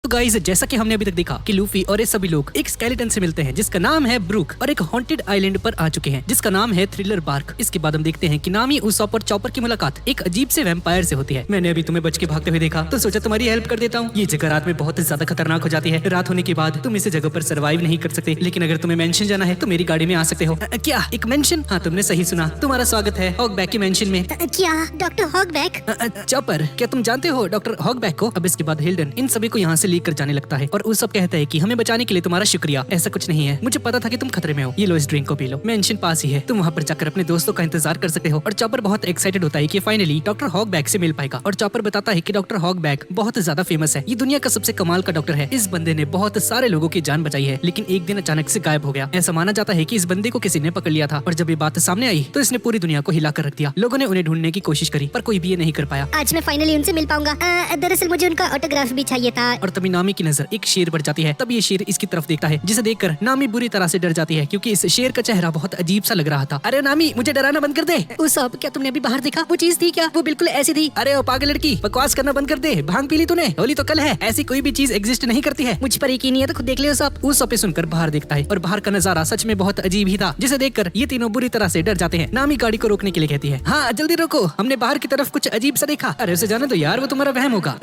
तो गाइस, जैसा कि हमने अभी तक देखा कि लूफी और ये सभी लोग एक स्केलेटन से मिलते हैं जिसका नाम है ब्रूक और एक हॉन्टेड आइलैंड पर आ चुके हैं जिसका नाम है थ्रिलर बार्क। इसके बाद हम देखते हैं कि नामी, उसॉप और चॉपर की मुलाकात एक अजीब से वैम्पायर से होती है। मैंने अभी तुम्हें बच के भागते हुए देखा तो सोचा तुम्हारी हेल्प कर देता हूँ। ये जगह रात में बहुत ज्यादा खतरनाक हो जाती है। रात होने के बाद तुम इस जगह पर सर्वाइव नहीं कर सकते, लेकिन अगर तुम्हें मेंशन जाना है तो मेरी गाड़ी में आ सकते हो। क्या एक मेंशन? हाँ, तुमने सही सुना। तुम्हारा स्वागत है हॉगबैक के मेंशन में। क्या डॉक्टर हॉगबैक? चॉपर, क्या तुम जानते हो डॉक्टर हॉगबैक को? अब इसके बाद हिल्डन इन सभी को यहाँ से लेकर जाने लगता है और उस सब कहता है कि हमें बचाने के लिए तुम्हारा शुक्रिया। ऐसा कुछ नहीं है, मुझे पता था कि तुम खतरे में हो। ये लो, इस ड्रिंक को पी लो। मेंशन पास ही है, तुम वहाँ पर जाकर अपने दोस्तों का इंतजार कर सकते हो। और चॉपर बहुत एक्साइटेड होता है कि फाइनली डॉक्टर हॉगबैक से मिल पाएगा। और चॉपर बताता है कि डॉक्टर हॉगबैक बहुत ज्यादा फेमस है, ये दुनिया का सबसे कमाल का डॉक्टर है। इस बंदे ने बहुत सारे लोगों की जान बचाई है, लेकिन एक दिन अचानक से गायब हो गया। ऐसा माना जाता है कि इस बंदे को किसी ने पकड़ लिया था और जब ये बात सामने आई तो इसने पूरी दुनिया को हिला कर रख दिया। लोगों ने उन्हें ढूंढने की कोशिश करी पर कोई भी ये नहीं कर पाया। आज मैं फाइनली उनसे मिल पाऊंगा। दरअसल मुझे उनका ऑटोग्राफ भी चाहिए था। और तभी नामी की नजर एक शेर पर जाती है। तब ये शेर इसकी तरफ देखता है, जिसे देखकर नामी बुरी तरह से डर जाती है क्योंकि इस शेर का चेहरा बहुत अजीब सा लग रहा था। अरे नामी, मुझे डराना बंद कर दे। उसॉप, क्या तुमने अभी बाहर देखा? वो चीज थी क्या? वो बिल्कुल ऐसी थी। अरे ओ पागल लड़की, बकवास करना बंद कर दे। भांग पी ली तूने? होली तो कल है, ऐसी कोई भी चीज एग्जिस्ट नहीं करती है। मुझ पर यकीन नहीं है तो खुद देख ले उसॉप। उस सुनकर बाहर देखता है और बाहर का नजारा सच में बहुत अजीब ही था, जिसे देखकर ये तीनों बुरी तरह से डर जाते हैं। नामी गाड़ी को रोकने के लिए कहती है, हाँ जल्दी रोको, हमने बाहर की तरफ कुछ अजीब सा देखा। अरे उसे जाने दो यार, वो तुम्हारा वहम होगा।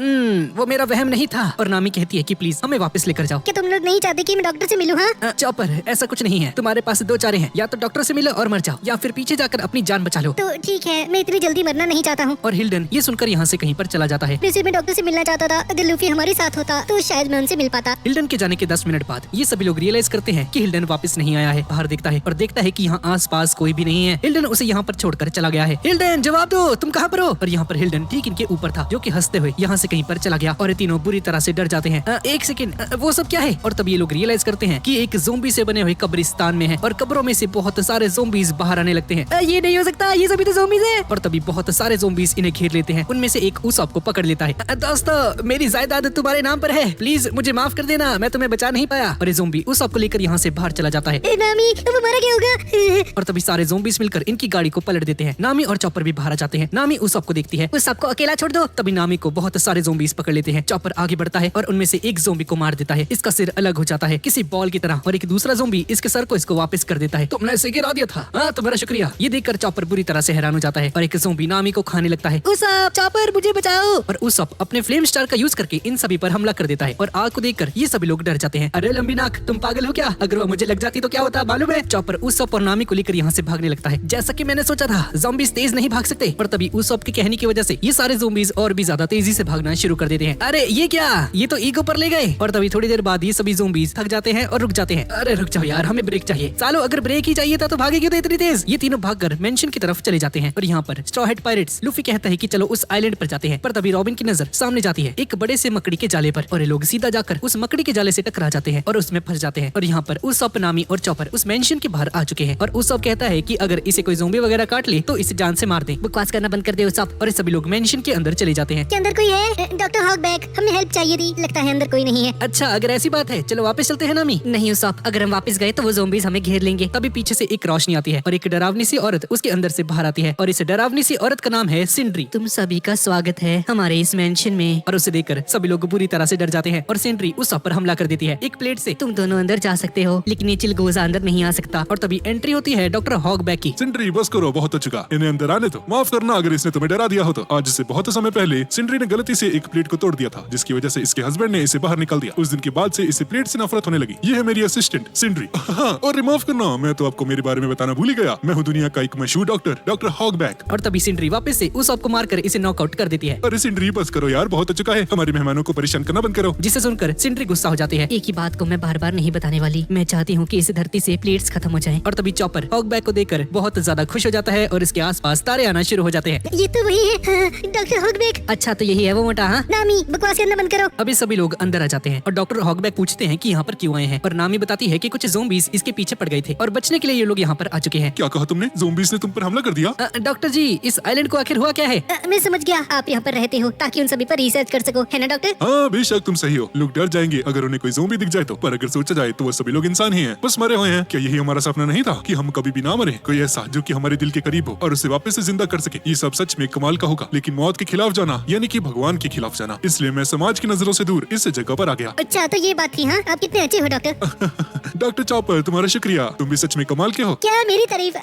वो मेरा वहम नहीं था। और नामी कहती है कि प्लीज हमें वापस लेकर जाओ। क्या तुम लोग नहीं चाहते कि मैं डॉक्टर से मिलूं? हाँ चॉपर, ऐसा कुछ नहीं है। तुम्हारे पास दो चारे हैं, या तो डॉक्टर से मिलो और मर जाओ, या फिर पीछे जाकर अपनी जान बचा लो। तो ठीक है, मैं इतनी जल्दी मरना नहीं चाहता हूँ। और हिल्डन ये सुनकर यहाँ से कहीं पर चला जाता है। वैसे मैं डॉक्टर से मिलना चाहता था। अगर लूफी हमारे साथ होता तो शायद मैं उनसे मिल पाता। हिल्डन के जाने के 10 मिनट बाद ये सभी लोग रियलाइज करते हैं कि हिल्डन वापस नहीं आया है। बाहर देखता है और देखता है कि यहाँ आस पास कोई भी नहीं है। हिल्डन उसे यहाँ पर छोड़कर चला गया है। हिल्डन जवाब दो, तुम कहाँ पर हो? और यहाँ पर हिल्डन ठीक इनके ऊपर था, जो कि हंसते हुए यहाँ से कहीं पर चला गया और ये तीनों बुरी तरह से डर जाते हैं। एक सेकंड, वो सब क्या है? और तब ये लोग रियलाइज करते हैं कि एक ज़ोंबी से बने हुए कब्रिस्तान में है और कब्रों में से बहुत सारे ज़ोंबीज बाहर आने लगते हैं। ये नहीं हो सकता, ये सभी तो ज़ोंबीज हैं। और तभी बहुत सारे ज़ोंबीज इन्हें घेर लेते हैं। उनमें से एक उसॉप को पकड़ लेता है। दोस्तों, मेरी जायदाद तुम्हारे नाम पर है, प्लीज मुझे माफ कर देना, मैं तुम्हें बचा नहीं पाया। और ये ज़ोंबी उसॉप को लेकर यहाँ से बाहर चला जाता है। नामी, अब हमारा क्या होगा? और तभी सारे ज़ोंबीज मिलकर इनकी गाड़ी को पलट देते हैं। नामी और चॉपर भी बाहर आ जाते हैं। नामी उसॉप को देखती है, उसॉप को अकेला छोड़ दो। तभी नामी को बहुत सारे ज़ोंबीज पकड़ लेते हैं। चॉपर आगे बढ़ता है और उनमें से एक ज़ोंबी को मार देता है। इसका सिर अलग हो जाता है किसी बॉल की तरह और एक दूसरा ज़ोंबी इसके सर को इसको वापस कर देता है। तुमने इसे गिरा दिया था, हाँ तुम्हारा शुक्रिया। ये देखकर चॉपर बुरी तरह से हैरान हो जाता है और एक ज़ोंबी नामी को खाने लगता है। उसॉप, चॉपर मुझे बचाओ। और उसॉप अपने फ्लेम स्टार का यूज करके इन सभी पर हमला कर देता है और आग को देखकर ये सभी लोग डर जाते हैं। अरे लंबी नाक, तुम पागल हो क्या? अगर वो मुझे लग जाती तो क्या होता मालूम है? चॉपर उसॉप और नामी को लेकर यहाँ से भागने लगता है। जैसा कि मैंने सोचा था, ज़ोंबीज तेज नहीं भाग सकते। पर तभी उसॉप के कहने की वजह से ये सारे ज़ोंबीज और भी ज्यादा तेजी से भागना शुरू कर देते हैं। अरे ये क्या, ये तो ईगो पर ले गए। और तभी थोड़ी देर बाद ये सभी ज़ोंबीज थक जाते हैं और रुक जाते हैं। अरे रुक जाओ यार, हमें ब्रेक चाहिए। चलो, अगर ब्रेक ही चाहिए था तो भागे क्यों थे इतनी तेज? ये तीनों भागकर मेंशन की तरफ चले जाते हैं और यहाँ पर स्ट्रॉ हेड पायरेट्स लूफी कहता है कि चलो उस आइलैंड पर जाते हैं। पर तभी रॉबिन की नजर सामने जाती है एक बड़े से मकड़ी के जाले पर और ये लोग सीधा जाकर उस मकड़ी के जाले से टकरा जाते हैं और उसमें फंस जाते हैं। और यहाँ पर उसॉप, नामी और चॉपर उस मेंशन के बाहर आ चुके हैं और उसॉप कहता है कि अगर इसे कोई ज़ोंबी वगैरह काट ले तो इसे जान से मार दे। बकवास करना बंद कर दे उसॉप। और ये सभी लोग मेंशन के अंदर चले जाते हैं। क्या अंदर कोई है? डॉक्टर हॉगबैक, हमें हेल्प चाहिए थी। लगता है अंदर कोई नहीं है। अच्छा, अगर ऐसी बात है चलो वापस चलते हैं नामी। नहीं उसॉप, अगर हम वापस गए तो वो ज़ोंबीज हमें घेर लेंगे। तभी पीछे से एक रोशनी आती है और एक डरावनी सी औरत उसके अंदर से बाहर आती है और इस डरावनी सी औरत का नाम है सिंड्री। तुम सभी का स्वागत है हमारे इस मेंशन में। और उसे देखकर सभी लोग बुरी तरह से डर जाते हैं और सिंड्री उस पर हमला कर देती है एक प्लेट से। तुम दोनों अंदर जा सकते हो, लेकिन ये चिलगोजा अंदर नहीं आ सकता। और तभी एंट्री होती है डॉक्टर हॉगबैक की। सिंड्री बस करो, बहुत हो चुका, इन्हें अंदर आने दो। माफ करना अगर इसने तुम्हें डरा दिया हो तो। आज से बहुत समय पहले सिंड्री ने गलती से एक प्लेट को तोड़ दिया था, जिसकी वजह से इसके हस्बैंड ने इसे बाहर निकाल दिया। उस दिन के बाद से इसे प्लेट से नफरत होने लगी। ये है मेरी असिस्टेंट सिंड्री। हाँ, और माफ करना, मैं तो आपको मेरे बारे में बताना भूल ही गया। मैं हूँ दुनिया का एक मशहूर डॉक्टर, डॉक्टर हॉगबैक। और तभी सिंड्री वापस से उस को मारकर इसे नॉकआउट कर देती है। अरे सिंड्री बस करो यार, बहुत हो चुका है, हमारे मेहमानों को परेशान करना बंद करो। जिसे सुनकर सिंड्री गुस्सा हो जाती है। एक ही बात को मैं बार बार नहीं बताने वाली। मैं चाहती हूँ कि इस धरती से प्लेट्स खत्म हो जाएं। और तभी चॉपर हॉगबैक को देखकर बहुत ज्यादा खुश हो जाता है और इसके आसपास तारे आना शुरू हो जाते हैं। ये तो वही है डॉक्टर हॉगबैक। अच्छा, तो यही है वो मोटा। हाँ नामी, बकवास करना बंद करो। अभी सभी लोग अंदर आ जाते हैं और डॉक्टर हॉगबैक पूछते हैं कि यहाँ पर क्यों आए हैं। और नामी बताती है कि कुछ ज़ोंबीज इसके पीछे पड़ गए थे और बचने के लिए ये लोग यहाँ पर आ चुके हैं। क्या कहा तुमने? ज़ोंबीज ने तुम पर हमला कर दिया? डॉक्टर जी, इस आइलैंड को आखिर हुआ क्या है? मैं समझ गया, आप यहाँ पर रहते हो ताकि उन सभी पर रिसर्च कर सको, है ना डॉक्टर? हाँ बेशक, तुम सही हो। लोग डर जाएंगे अगर उन्हें कोई ज़ोंबी दिख जाए तो, पर अगर सोचा जाए तो वो सभी लोग इंसान ही हैं, बस मरे हुए हैं। क्या यही हमारा सपना नहीं था कि हम कभी भी ना मरे? कोई ऐसा जो कि हमारे दिल के करीब हो और उसे वापस से जिंदा कर सके। ये सब सच में कमाल का होगा, लेकिन मौत के खिलाफ जाना यानी कि भगवान के खिलाफ जाना। इसलिए मैं समाज की नजरों से दूर इस जगह पर आ गया। अच्छा तो ये बात थी। हाँ, आप कितने अच्छे हो डॉक्टर। डॉक्टर चॉपर, तुम्हारा शुक्रिया, तुम भी सच में कमाल के हो। क्या मेरी तारीफ?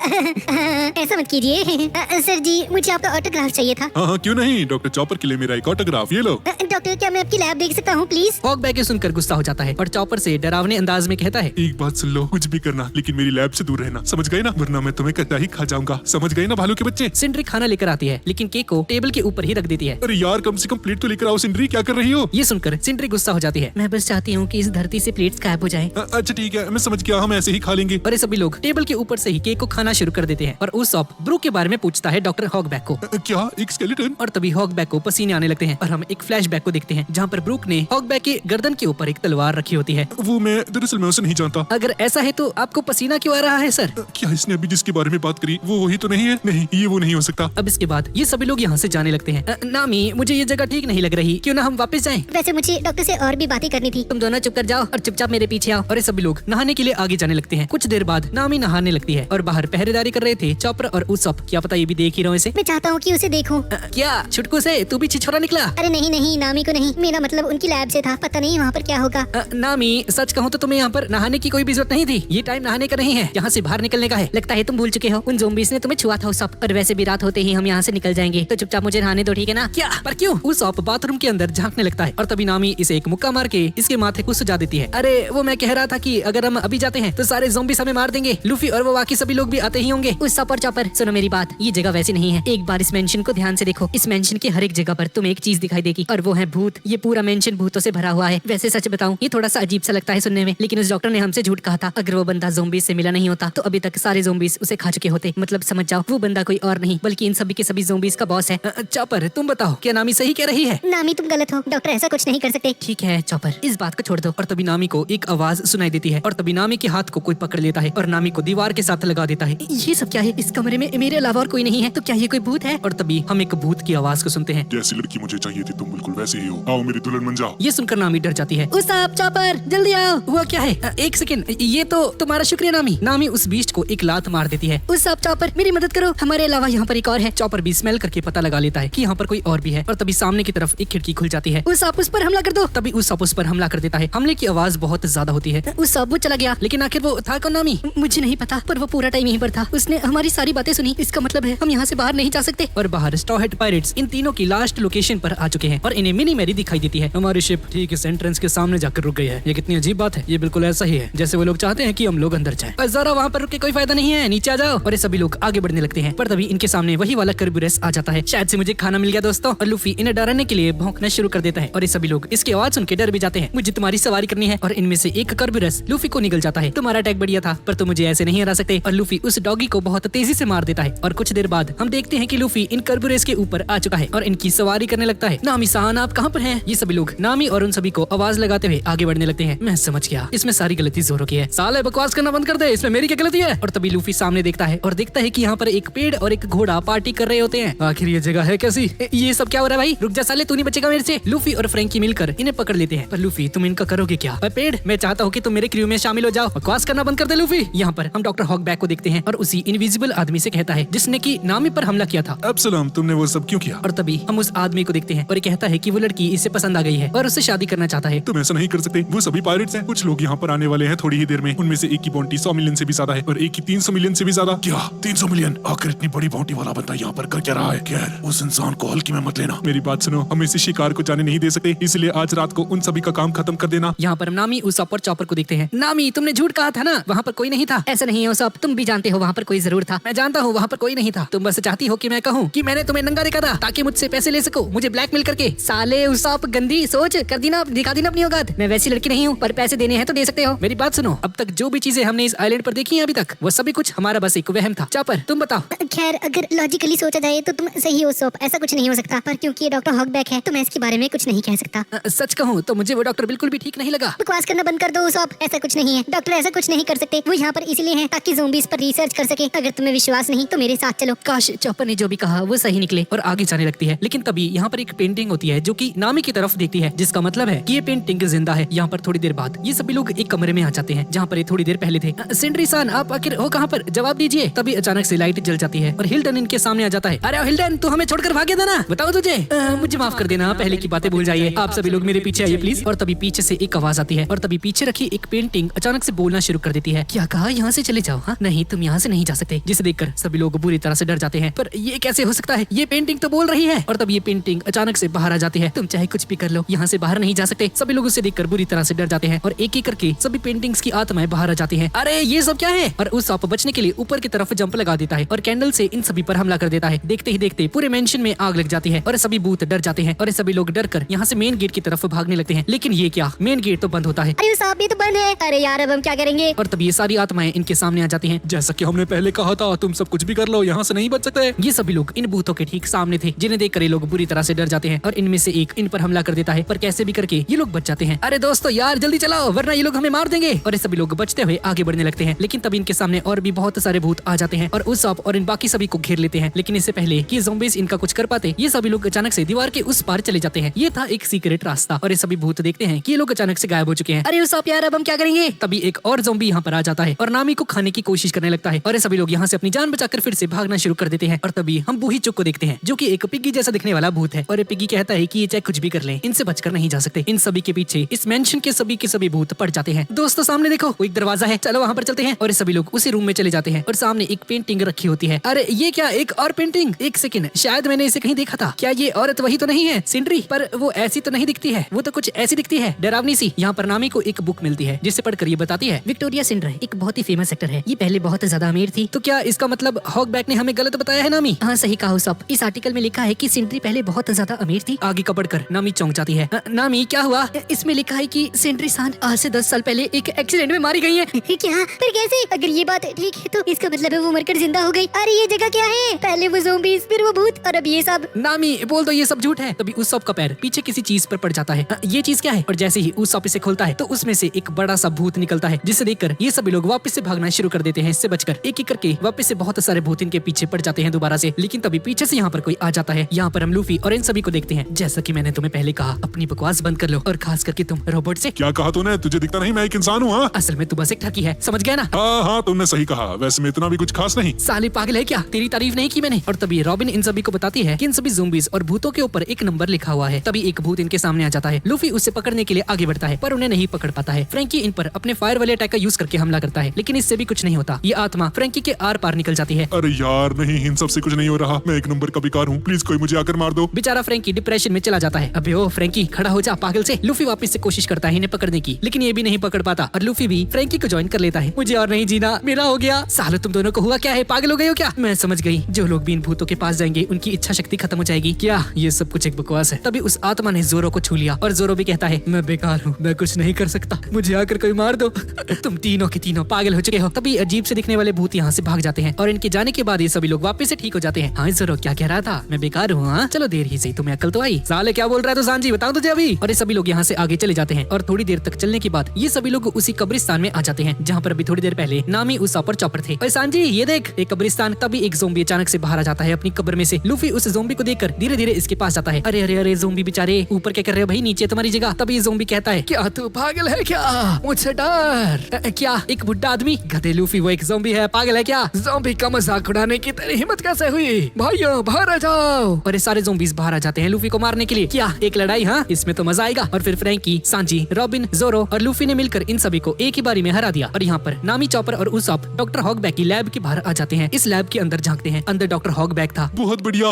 ऐसा मत कीजिए। सर जी, मुझे आपका ऑटोग्राफ चाहिए था। हाँ, क्यों नहीं। डॉक्टर चॉपर के लिए मेरा एक ऑटोग्राफ, ये लो। डॉक्टर, क्या मैं आपकी लैब देख सकता हूँ प्लीज? हॉगबैक सुनकर गुस्सा हो जाता है और चॉपर से डरावने अंदाज में कहता है, एक बात सुन लो, कुछ भी करना लेकिन मेरी लैब से दूर रहना, समझ गए ना, वरना मैं तुम्हें कच्चा ही खा जाऊंगा, समझ गए ना भालू के बच्चे। सिंड्री खाना लेकर आती है लेकिन केक को टेबल के ऊपर ही रख देती है। अरे यार, कम से कम प्लेट तो लेकर आओ सिंड्री, क्या कर रही हो? ये सुनकर सिंड्री गुस्सा हो जाती है मैं बस चाहती हूँ कि इस धरती से प्लेट्स गायब हो जाएं। अच्छा ठीक है, मैं समझ गया, हम ऐसे ही खा लेंगे। और ये सभी लोग टेबल के ऊपर से ही केक को खाना शुरू कर देते हैं और उसॉप ब्रूक के बारे में पूछता है डॉक्टर हॉगबैक को। क्या एक स्केलेटन? और तभी हॉगबैक को पसीने आने लगते हैं और हम एक फ्लैशबैक को देखते हैं जहाँ पर ब्रूक ने हॉगबैक के गर्दन के ऊपर एक तलवार रखी होती है। वो मैं दरअसल मैं उसे नहीं जानता। अगर ऐसा है तो आपको पसीना क्यों आ रहा है सर? क्या इसने अभी जिसके बारे में बात करी वो वही तो नहीं है? नहीं, ये वो नहीं हो सकता। अब इसके बाद ये सभी लोग यहाँ से जाने लगते हैं। नामी, मुझे ये जगह ठीक नहीं लग रही, क्यों ना हम वापस जाएं? वैसे मुझे डॉक्टर से और भी बातें करनी थी। तुम दोनों चुप कर जाओ और चुपचाप मेरे पीछे आओ। और ये सभी लोग नहाने के लिए आगे जाने लगते हैं। कुछ देर बाद नामी नहाने लगती है और बाहर पहरेदारी कर रहे थे चॉपर और उसॉप। क्या पता ये भी देख ही रहे हो इसे। मैं चाहता हूँ कि उसे देखूं। क्या छुटकू से तू भी छिछोरा निकला? अरे नहीं नहीं, नामी को नहीं, मेरा मतलब उनकी लैब से था। पता नहीं वहाँ पर क्या होगा। नामी, सच कहूँ तो तुम्हें यहाँ पर नहाने की कोई भी जरूरत नहीं थी। ये टाइम नहाने का नहीं है, यहाँ से बाहर निकलने का है। लगता है तुम भूल चुके हो, उन ज़ोंबीज़ ने तुम्हें छुआ था उस और वैसे भी रात होते ही हम यहाँ से निकल जाएंगे, तो चुपचाप मुझे नहाने दो, ठीक है ना? क्या? पर क्यों? उसॉप बाथरूम के अंदर झांकने लगता है और तभी नामी इसे एक मुक्का मार के इसके माथे को सुझा देती है। अरे वो मैं कह रहा था कि अगर हम अभी जाते हैं तो सारे ज़ोंबीज़ हमें मार देंगे। लूफी और वो बाकी सभी लोग भी आते ही होंगे। उस और चॉपर, सुनो मेरी बात, ये जगह वैसी नहीं है। एक बार इस मेंशन को ध्यान से देखो। इस मेंशन के हर एक जगह पर तुम्हें एक चीज दिखाई देगी और वो है भूत। ये पूरा मेंशन भूतों से भरा हुआ है। वैसे सच बताऊं, ये थोड़ा सा अजीब सा लगता है सुनने में, लेकिन उस डॉक्टर ने हमसे झूठ कहा था। अगर वो बंदा ज़ोंबीज़ से मिला नहीं होता तो अभी तक सारे ज़ोंबीज़ उसे खा चुके होते। मतलब समझ जाओ, वो बंदा कोई और नहीं बल्कि इन सभी के सभी ज़ोंबीज़ का बॉस है। चॉपर, तुम बताओ क्या नामी सही कह रही है? नामी तुम गलत हो, डॉक्टर ऐसा कुछ नहीं कर सकते। ठीक है चॉपर, इस बात को छोड़ दो। और तभी नामी को एक आवाज सुनाई देती है और तभी नामी के हाथ को कोई पकड़ लेता है और नामी को दीवार के साथ लगा देता है। ये सब क्या है? इस कमरे में मेरे अलावा और कोई नहीं है, तो क्या ये कोई भूत है? और तभी हम एक भूत की आवाज को सुनते हैं। जैसी लड़की मुझे चाहिए थी तुम बिल्कुल वैसी ही हो, आओ मेरी दुल्हन बन जाओ। ये सुनकर नामी डर जाती है। उसॉप, चॉपर, जल्दी आओ। हुआ क्या है? एक सेकंड, ये तो तुम्हारा शुक्रिया नामी। नामी उस बीस्ट को एक लात मार देती है। उसॉप, चॉपर, मेरी मदद करो, हमारे अलावा यहाँ पर एक और है। चॉपर भी स्मेल करके पता लगा लेता है कि यहाँ पर कोई और भी है और तभी सामने की तरफ एक खिड़की खुल जाती है। उसॉप, उस पर हमला कर दो। तभी उसॉप उस पर हमला कर देता है। हमले की आवाज बहुत ज्यादा होती है। उसॉप वो चला गया, लेकिन आखिर वो था कौन नामी? मुझे नहीं पता, पर वो पूरा टाइम यहीं पर था। उसने हमारी सारी बातें सुनी। इसका मतलब है हम यहाँ से बाहर नहीं जा सकते। और बाहर स्ट्रॉ हैट पायरेट्स इन तीनों की लास्ट लोकेशन पर आ चुके हैं और इन्हें मिनी मैरी दिखाई देती है। हमारी शिप ठीक इस एंट्रेंस के सामने जाकर रुक गई है। ये कितनी अजीब बात है। ये बिल्कुल ऐसा ही है जैसे वो लोग चाहते हैं कि हम लोग अंदर जाएं। और जरा वहाँ पर रुक के कोई फायदा नहीं है, नीचे आ जाओ। और ये सभी लोग आगे बढ़ने लगते हैं पर तभी इनके सामने वही वाला कर्ब्यूरस आ जाता है। शायद से मुझे खाना मिल गया दोस्तों। और लूफी इन्हें डराने के लिए भौंकना शुरू कर देता है और ये सभी लोग इसकी आवाज सुन के डर भी जाते हैं। मुझे तुम्हारी सवारी करनी है। और इनमें से एक कर्ब्यूरस लूफी को निगल जाता है। तुम्हारा अटैक बढ़िया था पर तुम मुझे ऐसे नहीं हरा सकते। और लूफी उस डॉगी को बहुत तेजी से मार देता है और कुछ देर बाद हम देखते हैं कि लूफी इन कर्ब्यूरस के ऊपर आ चुका है और इनकी सवारी करने लगता है। नामी सान, आप कहाँ पर हैं? ये सभी लोग नामी और उन सभी को आवाज लगाते हुए आगे बढ़ने लगते हैं। मैं समझ गया, इसमें सारी गलती जोरो की है। साले बकवास करना बंद कर दे, इसमें मेरी क्या गलती है? और तभी लूफी सामने देखता है और देखता है कि यहाँ पर एक पेड़ और एक घोड़ा पार्टी कर रहे होते हैं। आखिर ये जगह है कैसी? ये सब क्या हो रहा है भाई? रुक जा साले, तू नहीं बचेगा मेरे से। लूफी और फ्रैंकी मिलकर इन्हें पकड़ लेते हैं। पर लूफी तुम इनका करोगे क्या? पेड़, मैं चाहता हूँ कि तुम मेरे क्रू में शामिल हो जाओ। बकवास करना बंद कर दे लूफी। यहाँ पर हम डॉक्टर हॉगबैक को देखते हैं और उसी इनविजिबल आदमी से कहता है जिसने की नामी पर हमला किया था। एब्सलम, तुमने वो सब क्यों किया? और तभी हम उस आदमी को देखते हैं और ये कहता है कि वो लड़की इसे पसंद आ गई है और उससे शादी करना चाहता है। तुम ऐसा नहीं कर सकते, वो सभी पायरेट्स हैं। कुछ लोग यहाँ पर आने वाले हैं थोड़ी ही देर में। उनमें से एक की बाउंटी 100 मिलियन से भी ज्यादा है और एक की 300 मिलियन से भी ज्यादा। क्या 300 मिलियन? आखिर इतनी बड़ी बाउंटी वाला बंदा यहाँ पर कर क्या रहा है? खैर, उस इंसान को हल्की में मत लेना। मेरी बात सुनो, हम इस शिकार को जाने नहीं दे सकते, इसलिए आज रात को उन सभी का काम खत्म कर देना। यहाँ पर नामी उसॉप और चॉपर को देखते हैं। नामी, तुमने झूठ कहा था ना, वहाँ पर कोई नहीं था। ऐसा नहीं है उसॉप, तुम भी जानते हो वहाँ पर कोई जरूर था। मैं जानता हूँ वहाँ पर कोई नहीं था। तुम बस चाहती हो कि मैं कहूँ कि मैंने तुम्हें नंगा देखा था ताकि मुझसे पैसे ले सको, मुझे ब्लैकमेल करके। साले उसॉप, गंदी सोच कर दी ना, दिखा दी ना अपनी औकात। मैं वैसी लड़की नहीं हूँ, पर पैसे देने हैं तो दे सकते हो। मेरी बात सुनो, अब तक जो भी चीजें हमने इस आइलैंड पर देखी हैं अभी तक, वो सभी कुछ हमारा बस एक वहम था। चॉपर, तुम बताओ। खैर, अगर लॉजिकली सोचा जाए तो तुम सही हो सोप, ऐसा कुछ नहीं हो सकता। पर क्योंकि ये डॉक्टर हॉगबैक है तो मैं इसके बारे में कुछ नहीं कह सकता। सच कहूँ तो मुझे वो डॉक्टर बिल्कुल भी ठीक नहीं लगा। बकवास करना बंद कर दो सोप, ऐसा कुछ नहीं है। डॉक्टर ऐसा कुछ नहीं कर सकते। वो यहाँ पर इसलिए है ताकि ज़ोंबीज़ पर रिसर्च कर सके। अगर तुम्हें विश्वास नहीं तो मेरे साथ चलो। काश चॉपर ने जो भी कहा वो सही निकले। और आगे जाने लगती है, लेकिन तभी यहाँ पर एक पेंटिंग होती है जो कि नामी की तरफ देखती है, जिसका मतलब है कि ये पेंटिंग जिंदा है। यहाँ पर थोड़ी देर बाद ये सभी लोग एक कमरे में आ जाते हैं जहाँ पर ये थोड़ी देर पहले थे। सिंड्री सान, आप आखिर हो कहाँ पर? जवाब दीजिए। तभी अचानक से लाइट जल जाती है और हिल्डन इनके सामने आ जाता है। अरे हिल्डन, तू हमें छोड़कर भागे था ना, बताओ तुझे। मुझे माफ कर देना, पहले की बातें भूल जाइए। आप सभी लोग मेरे पीछे आइए प्लीज। और तभी पीछे से एक आवाज आती है और तभी पीछे रखी एक पेंटिंग अचानक से बोलना शुरू कर देती है। क्या कहा? यहाँ से चले जाओ। हाँ नहीं, तुम यहाँ से नहीं जा सकते। जिसे देखकर सभी लोग बुरी तरह से डर जाते हैं। पर ये कैसे हो सकता है? ये पेंटिंग तो बोल रही है। और तब ये पेंटिंग अचानक से बाहर आ जाती है। तुम चाहे कुछ भी कर लो, यहाँ से बाहर नहीं जा सकते। सभी लोग उसे देखकर बुरी तरह से डर जाते हैं और एक एक करके सभी पेंटिंग्स की आत्माएं बाहर आ जाती हैं। अरे ये सब क्या है? और उस सांप बचने के लिए ऊपर की तरफ जंप लगा देता है और कैंडल से इन सभी पर हमला कर देता है। देखते ही देखते पूरे मेंशन में आग लग जाती है और सभी भूत डर जाते हैं और सभी लोग डर कर यहाँ से मेन गेट की तरफ भागने लगते हैं। लेकिन ये क्या, मेन गेट तो बंद होता है। अरे सांप भी तो बंद है। अरे यार अब हम क्या करेंगे? और तब ये सारी आत्माएं इनके सामने आ जाती हैं। जैसा कि हमने पहले कहा था, तुम सब कुछ भी कर लो, यहाँ से नहीं बच सकते। ये सभी लोग इन भूतों के ठीक सामने थे, जिन्हें देखकर ये लोग बुरी तरह से डर जाते हैं और इनमें से एक इन पर हमला कर देता है। पर कैसे भी करके ये लोग बच जाते हैं। अरे दोस्तों यार जल्दी चलाओ वरना ये लोग हमें मार देंगे। और ये सभी लोग बचते हुए आगे बढ़ने लगते हैं। लेकिन तब इनके सामने और भी बहुत सारे भूत आ जाते हैं और उस सांप और इन बाकी सभी को घेर लेते हैं। लेकिन इससे पहले कि ज़ॉम्बीज़ इनका कुछ कर पाते, ये सभी लोग अचानक से दीवार के उस पार चले जाते हैं। ये था एक सीक्रेट रास्ता और ये सभी भूत देखते हैं कि ये लोग अचानक से गायब हो चुके हैं। अरे उस सांप यार, अब हम क्या करेंगे? तभी एक और ज़ॉम्बी यहाँ पर आ जाता है और नामी को खाने की कोशिश करने लगता है और ये सभी लोग यहाँ से अपनी जान बचाकर फिर से भागना शुरू कर देते हैं। और तभी हम बूही चुक को देखते हैं जो कि एक पिग्गी जैसा दिखने वाला भूत है। और ये पिग्गी कहता है कि ये चाहे कुछ भी कर ले, इनसे बचकर नहीं जा सकते। इन सभी के पीछे इस मेंशन के सभी भूत पड़ जाते हैं। दोस्तों सामने देखो, वो एक दरवाजा है, चलो वहाँ पर चलते हैं। और ये सभी लोग उसी रूम में चले जाते हैं और सामने एक पेंटिंग रखी होती है। अरे ये क्या, एक और पेंटिंग? एक सेकंड, शायद मैंने इसे कहीं देखा था। क्या ये औरत वही तो नहीं है सिंड्री? पर वो ऐसी तो नहीं दिखती है, वो तो कुछ ऐसी दिखती है, डरावनी सी। यहाँ पर नामी को एक बुक मिलती है जिसे पढ़कर ये बताती है विक्टोरिया सिंड्रा एक बहुत ही फेमस एक्टर है। ये पहले बहुत ज्यादा अमीर थी। तो क्या इसका मतलब हॉगबैक ने हमें गलत बताया है नामी? हाँ सही कहा उस इस आर्टिकल में लिखा है कि सिंड्री पहले बहुत ज्यादा अमीर थी। आगे का पढ़कर नामी चौंक जाती है। नामी क्या हुआ? इसमें लिखा है कि सिंड्री सान आज से 10 साल पहले एक एक्सीडेंट में मारी गई है। क्या? पर कैसे? अगर ये बात ठीक है तो इसका मतलब है वो मरकर जिंदा हो गई। अरे ये जगह क्या है? पहले वो ज़ॉम्बीज़, फिर वो भूत और अब ये सब। नामी बोल दो ये सब झूठ है। तभी उस सांप का पैर पीछे किसी चीज पर पड़ जाता है। ये चीज क्या है? और जैसे ही उस सांप इसे खोलता है तो उसमें से एक बड़ा सा भूत निकलता है, जिसे देखकर ये सभी लोग वापस से भागना शुरू कर देते हैं। इससे बचकर एक एक करके वापस से बहुत सारे भूत इनके पीछे पड़ जाते हैं दोबारा से। लेकिन तभी पीछे से यहाँ पर कोई आ जाता है। यहाँ पर हम लूफी और इन सभी को देखते हैं। जैसा कि मैंने तुम्हें पहले कहा, अपनी बकवास बंद कर लो और खास करके तुम रोबोट से। क्या कहा तूने? तुझे दिखता नहीं मैं एक इंसान हूँ? हाँ असल में तू बस एक ठगी है, समझ गया ना? हाँ तुमने सही कहा। वैसे में इतना भी कुछ खास नहीं। साले पागल है क्या? तेरी तारीफ नहीं की मैंने। और तभी रॉबिन इन सभी को बताती है कि इन सभी ज़ॉम्बीज़ और भूतों के ऊपर एक नंबर लिखा हुआ है। तभी एक भूत इनके सामने आ जाता है। लूफी उसे पकड़ने के लिए आगे बढ़ता है पर उन्हें नहीं पकड़ पाता है। फ्रैंकी इन पर अपने फायर वाले अटैक का यूज करके हमला करता है, लेकिन इससे भी कुछ नहीं होता। ये आत्मा फ्रैंकी के आर पार निकल जाती है। अरे यार नहीं, इन सब से कुछ नहीं हो रहा। मैं एक नंबर का बेकार हूँ, प्लीज कोई मुझे आकर मार दो। बेचारा फ्रैंकी डिप्रेशन में चला जाता है। अबे ओ फ्रैंकी खड़ा हो जा पागल से। लूफी वापस से कोशिश करता है इन्हें पकड़ने की, लेकिन ये भी नहीं पकड़ पाता और लूफी भी फ्रैंकी को ज्वाइन कर लेता है। मुझे और नहीं जीना, मेरा हो गया। सालो तुम दोनों को हुआ क्या है? पागल हो गए हो क्या? मैं समझ गई, जो लोग भी इन भूतों के पास जाएंगे उनकी इच्छा शक्ति खत्म हो जाएगी। क्या ये सब कुछ एक बकवास है? तभी उस आत्मा ने जोरो को छू लिया और जोरो भी कहता है मैं बेकार हूँ, मैं कुछ नहीं कर सकता, मुझे आकर कोई मार दो। तुम तीनों के तीनों पागल हो चुके हो। तभी अजीब से दिखने वाले भूत यहाँ से भाग जाते हैं और इनके जाने के बाद ये सभी लोग वापस से ठीक हो जाते हैं। हाँ जोरो क्या कह रहा था? मैं बेकार हूँ? हाँ चलो देर ही सही, तुम्हें अकल तो आई। साले क्या बोल रहा है तो सांजी बताऊं तुझे अभी। और ये सभी लोग यहाँ से आगे चले जाते हैं और थोड़ी देर तक चलने के बाद ये सभी लोग उसी कब्रिस्तान में आ जाते हैं जहाँ पर अभी थोड़ी देर पहले नामी उस सांप पर चौपर थे। और सांजी ये देख एक कब्रिस्तान। तभी एक ज़ॉम्बी अचानक से बाहर आ जाता है अपनी कब्र में से। लूफी उस ज़ॉम्बी को देखकर धीरे धीरे इसके पास जाता है। अरे अरे अरे ज़ॉम्बी बेचारे ऊपर क्या कर रहे हो भाई, नीचे तुम्हारी जगह। तभी ज़ॉम्बी कहता है क्या तू पागल है क्या? मुझसे डर क्या? एक बुढ़ा आदमी? गधे लूफी वो एक ज़ॉम्बी है, पागल है क्या? ज़ॉम्बी का मजाक उड़ाने की तेरी हिम्मत कैसे हुई? भाइयों बाहर आ जाओ। और ये सारे ज़ॉम्बीज़ बाहर आ जाते हैं लूफी को मारने के लिए। क्या एक लड़ाई? हाँ इसमें तो मजा आएगा। और फिर फ्रैंकी, सांजी, रॉबिन, जोरो और लूफी ने मिलकर इन सभी को एक ही बारी में हरा दिया। और यहाँ पर नामी, चॉपर और उसाप डॉक्टर हॉगबैक की लैब के बाहर आ जाते हैं। इस लैब के अंदर झांकते हैं। अंदर डॉक्टर हॉगबैक था। बहुत बढ़िया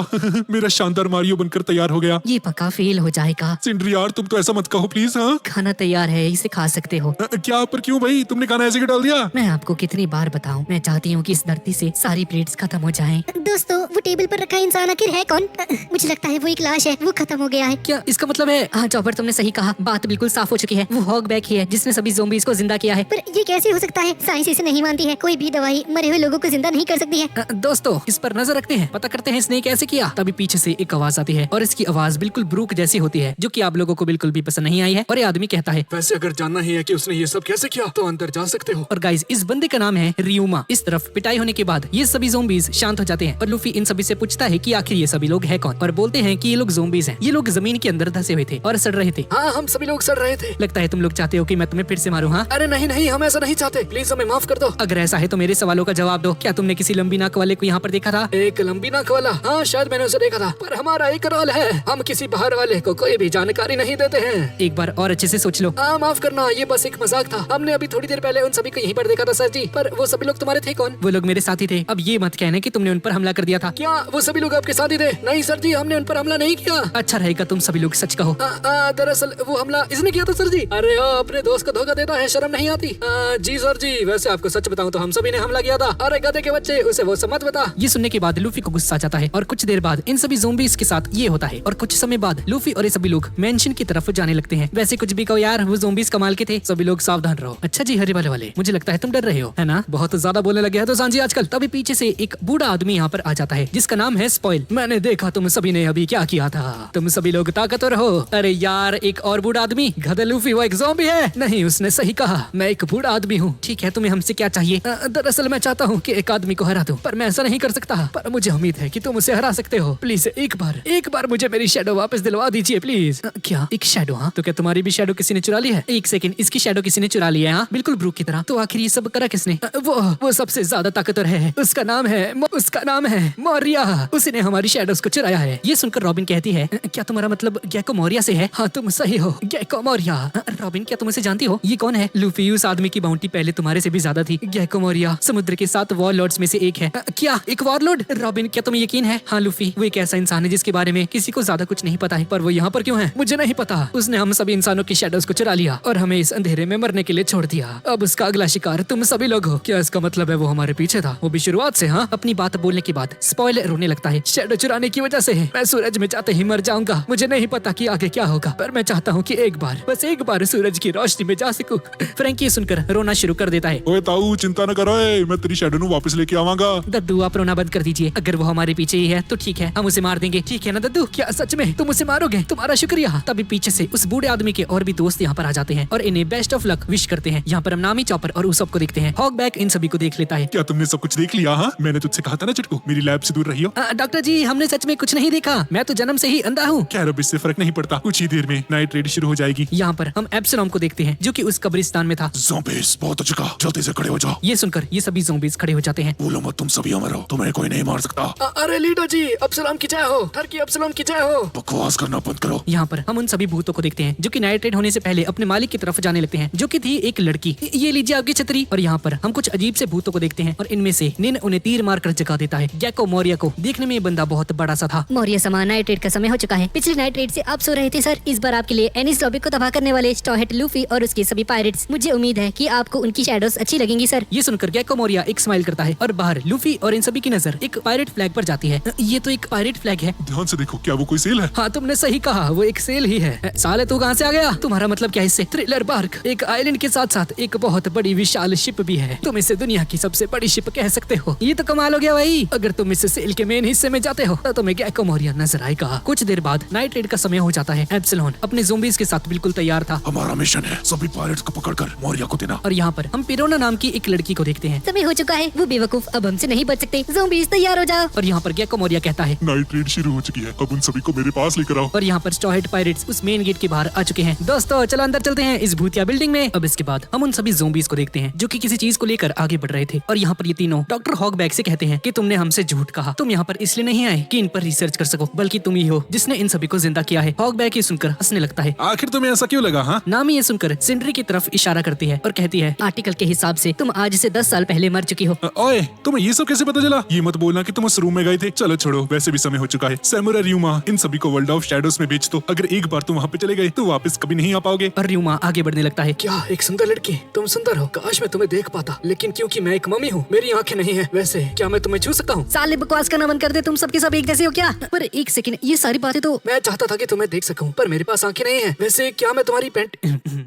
मेरा शानदार मारियो बनकर तैयार हो गया। ये पक्का फेल हो जाएगा। सिंड्री यार तुम तो ऐसा मत कहो प्लीज। हाँ खाना तैयार है, इसे खा सकते हो। क्या पर क्यों भाई, तुमने खाना ऐसे क्यों डाल दिया? मैं आपको कितनी बार बताऊं, मैं चाहती हूँ कि इस धरती से सारी प्लेट्स खत्म हो जाएं। दोस्तों वो टेबल पर रखा इंसान आखिर है कौन? मुझे लगता है वो एक लाश है, वो खत्म हो गया है। क्या इसका मतलब है? हाँ चॉपर तुमने सही कहा, बात बिल्कुल साफ हो चुकी है। वो हॉगबैक ही है जिसने सभी ज़ॉम्बीज़ को जिंदा किया है। पर ये कैसे हो सकता है? साइंस इसे नहीं मानती है। कोई भी दवाई मरे हुए लोगों को जिंदा नहीं कर सकती है। दोस्तों इस पर नजर रखते हैं, पता करते हैं इसने कैसे किया। तभी पीछे से एक आवाज आती है और इसकी आवाज बिल्कुल ब्रूक जैसी होती है, जो कि आप लोगों को बिल्कुल भी पसंद नहीं आई है। और ये आदमी कहता है वैसे अगर जानना ही है कि उसने ये सब कैसे किया तो अंदर जा सकते हो। और गाइस इस बंदे का नाम है रियुमा। इस तरफ पिटाई होने के बाद ये सभी ज़ॉम्बीज़ शांत हो जाते हैं और लूफी इन सभी से पूछता है कि आखिर ये सभी लोग हैं कौन। और बोलते हैं कि ये लोग ज़ॉम्बीज़ हैं। ये लोग जमीन के अंदर धंसे हुए थे और सड़ रहे थे। हाँ हम सभी लोग सड़ रहे थे। लगता है तुम लोग चाहते हो कि मैं तुम्हें फिर से मारूं। हाँ अरे नहीं नहीं हम ऐसा नहीं चाहते, प्लीज हमें माफ कर दो। अगर ऐसा है तो मेरे सवालों का जवाब दो। क्या तुमने किसी लंबी नाक वाले को यहाँ पर देखा था? एक लंबी नाक वाला? हाँ शायद मैंने उसे देखा था, पर हमारा एक रोल है, हम किसी बाहर वाले को कोई भी जानकारी नहीं देते हैं। एक बार और अच्छे से सोच लो। माफ करना, ये बस एक मजाक था। हमने अभी थोड़ी देर पहले उन सभी को यहीं पर देखा था सर जी। पर वो सभी लोग तुम्हारे थे कौन? वो लोग मेरे साथी थे। अब ये मत कहना कि तुमने उन पर हमला कर दिया था। क्या वो सभी लोग आपके साथ ही थे? नहीं सर जी, हमने उन पर हमला नहीं किया। अच्छा रहेगा तुम सभी लोग सच कहो। दरअसल वो हमला इसने किया था सर जी। अरे अपने दोस्त को धोखा देता है, शर्म नहीं आती। जी सर जी, वैसे आपको सच बताऊं तो हम सभी ने हमला किया था। अरे गधे के बच्चे, उसे वो सब मत बता। ये सुनने के बाद लूफी को गुस्सा आ जाता है और कुछ देर बाद इन सभी ज़ोंबीज़ के साथ ये होता है और कुछ समय बाद लूफी और ये सभी लोग मेंशन की तरफ जाने लगते हैं। वैसे कुछ भी कहो यार, वो ज़ोंबीज़ कमाल के थे। सभी लोग सावधान रहो। अच्छा जी हरे वाले, मुझे लगता है तुम डर रहे हो, है ना? बहुत ज्यादा बोलने लगे हैं तो सांझी आजकल। तभी पीछे से एक बूढ़ा आदमी यहाँ पर आ जाता है जिसका नाम है स्पॉइल। मैंने देखा तुम सभी ने अभी क्या किया था। तुम सभी लोग ताकतवर हो। अरे यार, एक और बूढ़ा आदमी। गधे लूफी वो एक ज़ॉम्बी है। नहीं, उसने सही कहा, मैं एक बूढ़ा आदमी हूँ। ठीक है, तुम्हें हमसे क्या चाहिए? दरअसल मैं चाहता हूँ कि एक आदमी को हरा दूं, पर मैं ऐसा नहीं कर सकता। पर मुझे उम्मीद है कि तुम उसे हरा सकते हो। प्लीज एक बार मुझे मेरी शैडो वापस दिलवा दीजिए प्लीज। क्या एक शैडो? हाँ, तो क्या तुम्हारी भी शैडो किसी ने चुरा ली है? एक सेकंड, इसकी शैडो किसी ने चुरा लिया है? हाँ, बिल्कुल ब्रूक की तरह। तो आखिर ये सब करा किसने? वो सबसे ज्यादा ताकतवर है। उसका नाम है मौर्या। उसी ने हमारी शैडोज को चुराया है। ये सुनकर रॉबिन कहती है, क्या तुम्हारा मतलब गेको मौर्या से है? हाँ, तुम सही हो, गेको मौर्या। रॉबिन, क्या तुम उसे जानती हो? ये कौन है? लूफी, उस आदमी की बाउंटी पहले तुम्हारे से भी ज्यादा थी। गेको मौर्या समुद्र के 7 वॉरलॉर्ड्स में से एक है। क्या एक वॉरलॉर्ड? रॉबिन, क्या तुम्हें यकीन है? हाँ लूफी, वो एक ऐसा इंसान है जिसके बारे में किसी को ज्यादा कुछ नहीं पता है। पर वो यहाँ पर क्यों है मुझे नहीं पता। उसने हम सभी इंसानों की शैडोज को चुरा लिया और हमें इस अंधेरे में मरने के लिए छोड़ दिया। अब उसका अगला शिकार तुम सभी लोग हो। क्या इसका मतलब है वो हमारे पीछे था, वो भी शुरुआत से? हाँ। अपनी बात बोलने के बाद स्पॉइल रोने लगता है। शैडो चुराने की वजह से मैं सूरज में जाते ही मर जाऊंगा। मुझे नहीं पता कि आगे क्या होगा, पर मैं चाहता हूँ कि बस एक बार सूरज की रोशनी में जा सकूं। फ्रैंकी सुनकर रोना शुरू कर देता है। ओए ताऊ, चिंता न करो, मैं तेरी शैडो नु वापस लेके आवांगा। दद्दू, आप रोना बंद कर दीजिए। अगर वो हमारे पीछे ही है तो ठीक है, हम उसे मार देंगे। ठीक है ना दद्दू? क्या सच में तुम उसे मारोगे? तुम्हारा शुक्रिया। तभी पीछे से उस बूढ़े आदमी के और भी दोस्त यहाँ पर आ जाते हैं और इन्हें बेस्ट ऑफ लक विश करते हैं। यहाँ पर हम नामी, चॉपर और उसब को देखते हैं। हॉगबैक इन सभी को देख लेता है। क्या तुमने सब कुछ देख लिया? हाँ, मैंने तुझसे कहा था ना चिटकू, मेरी लैब से दूर रहियो। डॉक्टर जी, हमने सच में कुछ नहीं देखा। मैं तो जन्म से ही अंधा हूँ। खैर, अब इससे फर्क नहीं पड़ता। कुछ ही देर में नाइट रेड शुरू हो जाएगी। यहाँ पर हम एप्सिलॉन को देखते हैं जो कि उस कब्रिस्तान में था। ज़ॉम्बीज़ बहुत हो चुका, जल्दी से खड़े हो जाओ। ये सुनकर ये सभी ज़ॉम्बीज़ खड़े हो जाते हैं। बोलो मत, तुम सभी अमर हो, तुम्हें कोई नहीं मार सकता। अरे लीडर जी, अब्सलॉम की जय हो। थर की अब्सलॉम की जय हो। बकवास करना बंद करो। यहाँ पर हम उन सभी भूतों को देखते हैं जो कि नाइट रेड होने से पहले अपने मालिक की तरफ जाने लगते हैं, जो कि थी एक लड़की। ये लीजिए आपकी छतरी। और यहाँ पर हम कुछ अजीब से भूतों को देखते हैं और इनमें से निन उन्हें तीर मार कर जगा देता है। गेको मौर्या को देखने में ये बंदा बहुत बड़ा सा था। मौर्य समान नाइट रेड का समय हो चुका है। पिछले नाइट रेड से आप सो रहे थे सर। इस बार आपके लिए एनिस लॉबी को तबाह करने वाले स्टॉहेट, लूफी और उसके सभी पायरेट्स। मुझे उम्मीद है कि आपको उनकी शैडोज अच्छी लगेंगी सर। ये सुनकर गेको मौर्या एक स्माइल करता है और बाहर लूफी और इन सभी की नजर एक पायरेट फ्लैग पर जाती है। ये तो एक पायरेट फ्लैग है। ध्यान से देखो, क्या वो कोई सेल है? हाँ, तुमने सही कहा, वो एक सेल ही है। साले तू कहाँ से आ गया? तुम्हारा मतलब क्या इससे? थ्रिलर बार्क एक आइलैंड के साथ साथ एक बहुत बड़ी विशाल शिप भी है। तुम इसे दुनिया की सबसे बड़ी शिप कह सकते हो। ये तो कमाल हो गया भाई। अगर तुम इस सेल के मेन हिस्से में जाते हो तो तुम्हें गेको मौर्या नजर आएगा। कुछ देर बाद नाइट रेड का समय हो जाता है। एप्सिलॉन अपने ज़ॉम्बीज़ के साथ बिल्कुल तैयार था। हमारा मिशन है सभी पायरेट्स को पकड़कर मौर्या को देना। और यहाँ पर हम पिरोना नाम की एक लड़की को देखते हैं। समय हो चुका है, वो बेवकूफ अब हमसे नहीं बच सकते। ज़ॉम्बीज़ तैयार हो जाओ। और यहाँ पर गेको मौर्या कहता है, नाइट रेड शुरू हो चुकी है, अब उन सभी को मेरे पास लेकर आओ। और यहाँ पर स्टॉहेट पायरेट्स उस मेन गेट के बाहर आ चुके हैं। दोस्तों चलो अंदर चलते हैं इस भूतिया बिल्डिंग में। अब इसके बाद हम उन सभी ज़ॉम्बीज़ को देखते हैं जो कि किसी चीज को लेकर आगे बढ़ रहे थे। और यहाँ पर ये तीनों डॉक्टर हॉगबैक से कहते हैं कि तुमने हमसे झूठ कहा। तुम यहाँ पर इसलिए नहीं आए कि इन पर रिसर्च कर सको, बल्कि तुम ही हो जिसने इन सभी को जिंदा किया है। हॉगबैक ये सुनकर हंसने लगता है। आखिर तुम्हें ऐसा क्यों लगा? हाँ, नामी ये सुनकर सिंड्री की तरफ इशारा करती है और कहती है, आर्टिकल के हिसाब से तुम आज से 10 साल पहले मर चुकी हो। ओए, तुम्हें ये सब कैसे पता चला? ये मत बोलना कि तुम उस रूम में गए थे। चलो छोड़ो, वैसे भी समय हो चुका है। सैमुरा, र्यूमा, इन सभी को वर्ल्ड ऑफ शैडोज में बेच दो। अगर एक बार तुम वहाँ पे चले गए तो वापस कभी नहीं आ पाओगे। और र्यूमा आगे बढ़ने लगता है। क्या एक सुंदर लड़की? तुम सुंदर हो, काश मैं तुम्हें देख पाता, लेकिन क्योंकि मैं एक मम्मी हूँ मेरी आंखें नहीं है। वैसे क्या मैं तुम्हें छू सकता हूँ? साले बकवास करना बंद कर दे। तुम सबके सब एक जैसे हो क्या? पर एक सेकंड, ये सारी बातें तो मैं चाहता था कि तुम्हें देख सकूं, पर मेरे पास आंखें नहीं है। वैसे क्या मैं तुम्हारी पैंट